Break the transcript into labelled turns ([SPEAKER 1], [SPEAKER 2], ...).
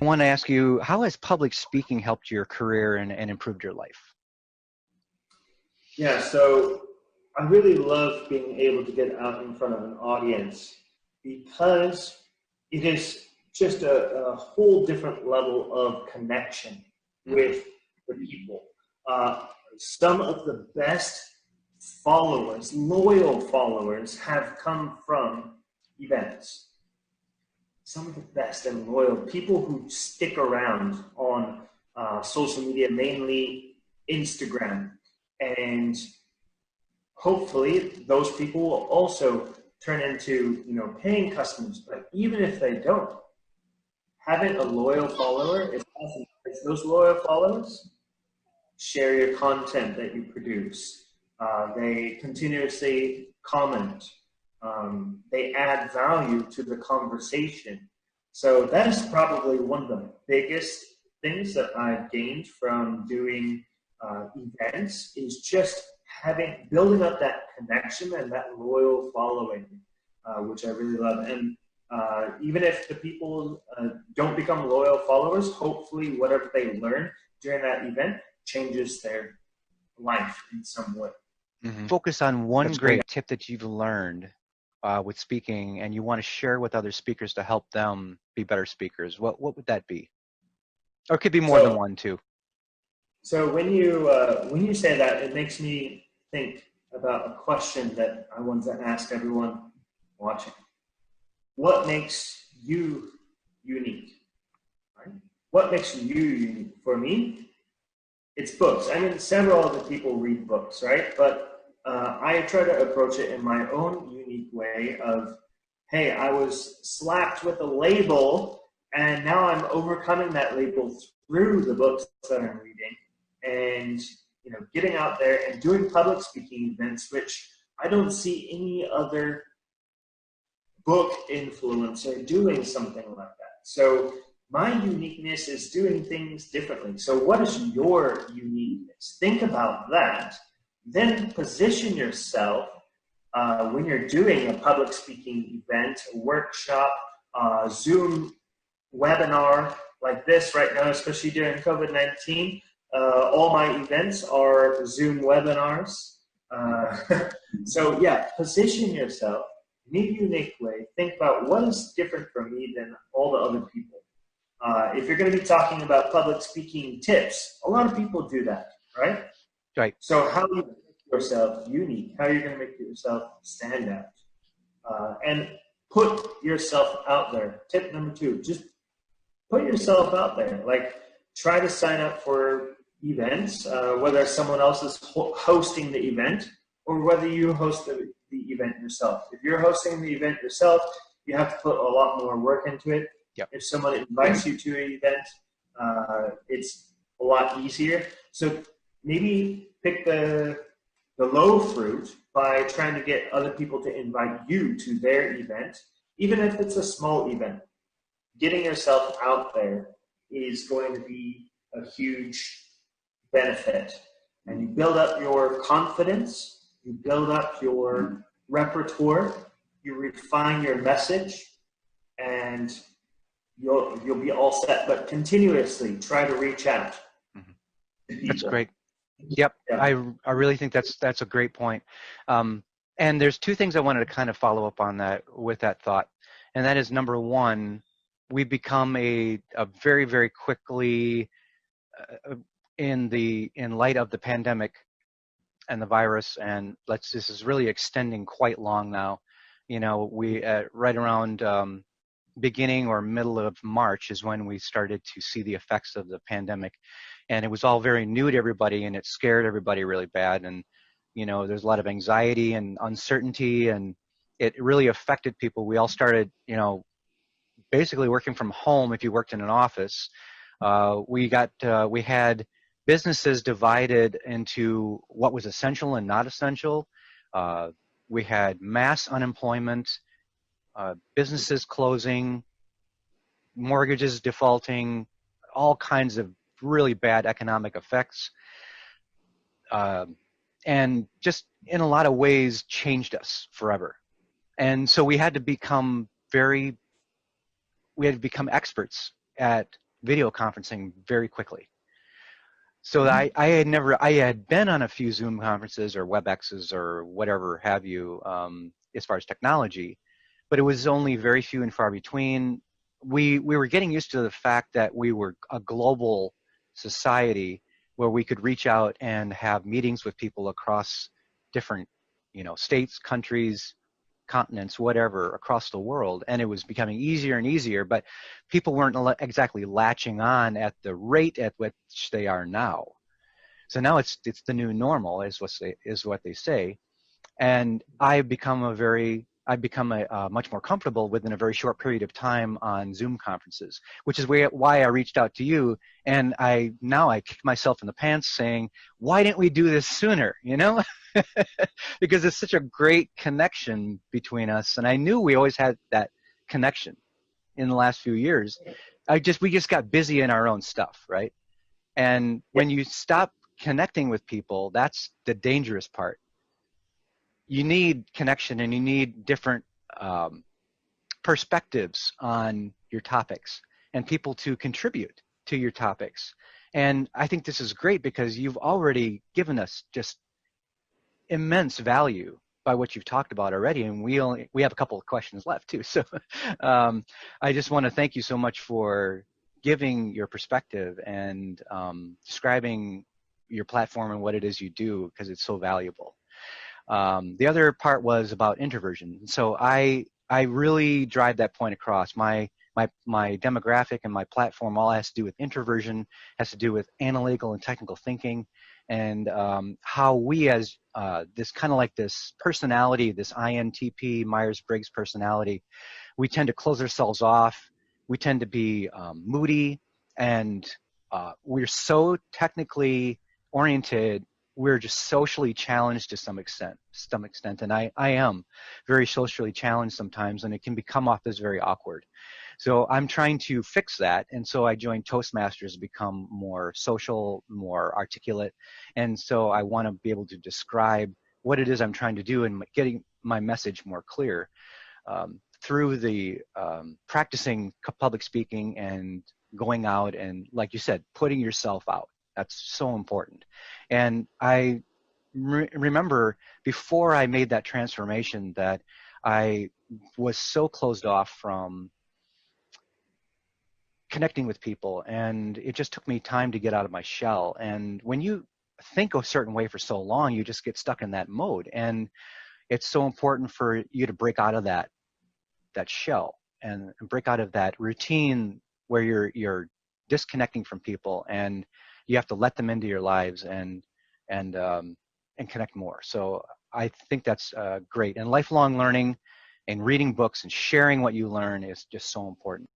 [SPEAKER 1] I want to ask you, how has public speaking helped your career and improved your life?
[SPEAKER 2] Yeah, so I really love being able to get out in front of an audience because it is just a whole different level of connection with the people. Some of the best followers, loyal followers, have come from events. Some of the best and loyal people who stick around on social media, mainly Instagram, and hopefully those people will also turn into paying customers. But even if they don't, having a loyal follower is awesome. It's those loyal followers share your content that you produce. They continuously comment. They add value to the conversation. So that is probably one of the biggest things that I've gained from doing events, is just building up that connection and that loyal following, which I really love. And even if the people don't become loyal followers, hopefully whatever they learn during that event changes their life in some way.
[SPEAKER 1] Mm-hmm. Focus on one great tip that you've learned with speaking, and you want to share with other speakers to help them be better speakers. What would that be? Or it could be more than one too.
[SPEAKER 2] So when you say that, it makes me think about a question that I want to ask everyone watching. What makes you unique? Right? What makes you unique? For me, it's books. I mean, several other people read books, right? But I try to approach it in my own unique way of, hey, I was slapped with a label, and now I'm overcoming that label through the books that I'm reading, and getting out there and doing public speaking events, which I don't see any other book influencer doing something like that. So my uniqueness is doing things differently. So what is your uniqueness? Think about that. Then position yourself when you're doing a public speaking event, a workshop, Zoom webinar like this right now, especially during COVID-19. All my events are Zoom webinars. So yeah, position yourself in a unique way. Think about what is different from me than all the other people. If you're going to be talking about public speaking tips, a lot of people do that, right?
[SPEAKER 1] Right.
[SPEAKER 2] So how do you make yourself unique? How are you going to make yourself stand out? And put yourself out there. Tip number 2, just put yourself out there. Like, try to sign up for events, whether someone else is hosting the event or whether you host the event yourself. If you're hosting the event yourself, you have to put a lot more work into it.
[SPEAKER 1] Yep.
[SPEAKER 2] If someone invites you to an event, it's a lot easier. So maybe pick the low fruit by trying to get other people to invite you to their event, even if it's a small event. Getting yourself out there is going to be a huge benefit. And you build up your confidence, you build up your repertoire, you refine your message, and you'll be all set. But continuously try to reach out.
[SPEAKER 1] That's great. Yep, yeah. I really think that's a great point. And there's 2 things I wanted to kind of follow up on that with that thought, and that is, number 1, we become a very, very quickly in light of the pandemic and the virus, and this is really extending quite long now. We right around beginning or middle of March is when we started to see the effects of the pandemic, and it was all very new to everybody, and it scared everybody really bad, and there's a lot of anxiety and uncertainty, and it really affected people. We all started basically working from home. If you worked in an office, we had businesses divided into what was essential and not essential. We had mass unemployment, businesses closing, mortgages defaulting, all kinds of really bad economic effects, and just in a lot of ways changed us forever. And so we had to become experts at video conferencing very quickly. So I had been on a few Zoom conferences or WebExes or whatever have you, as far as technology, but it was only very few and far between. We were getting used to the fact that we were a global society where we could reach out and have meetings with people across different, states, countries, continents, whatever, across the world, and it was becoming easier and easier, but people weren't exactly latching on at the rate at which they are now. So now it's the new normal, is what they say, and I've become much more comfortable within a very short period of time on Zoom conferences, which is why I reached out to you, and I kick myself in the pants saying, why didn't we do this sooner, because it's such a great connection between us, and I knew we always had that connection in the last few years. We just got busy in our own stuff, right? And when you stop connecting with people, that's the dangerous part. You need connection, and you need different perspectives on your topics and people to contribute to your topics. And I think this is great because you've already given us just immense value by what you've talked about already, and we have a couple of questions left too. So I just want to thank you so much for giving your perspective and describing your platform and what it is you do, because it's so valuable. The other part was about introversion. So I really drive that point across. My demographic and my platform all has to do with introversion, has to do with analytical and technical thinking, and how we as this kind of like this personality, this INTP, Myers-Briggs personality, we tend to close ourselves off. We tend to be moody, and we're so technically oriented. We're just socially challenged to some extent, and I am very socially challenged sometimes, and it can come off as very awkward. So I'm trying to fix that, and so I joined Toastmasters to become more social, more articulate, and so I want to be able to describe what it is I'm trying to do and getting my message more clear through the practicing public speaking and going out and, like you said, putting yourself out. That's so important. And I remember before I made that transformation that I was so closed off from connecting with people, and it just took me time to get out of my shell. And when you think a certain way for so long, you just get stuck in that mode. And it's so important for you to break out of that shell and break out of that routine where you're disconnecting from people, and you have to let them into your lives and connect more. So I think that's great. And lifelong learning and reading books and sharing what you learn is just so important.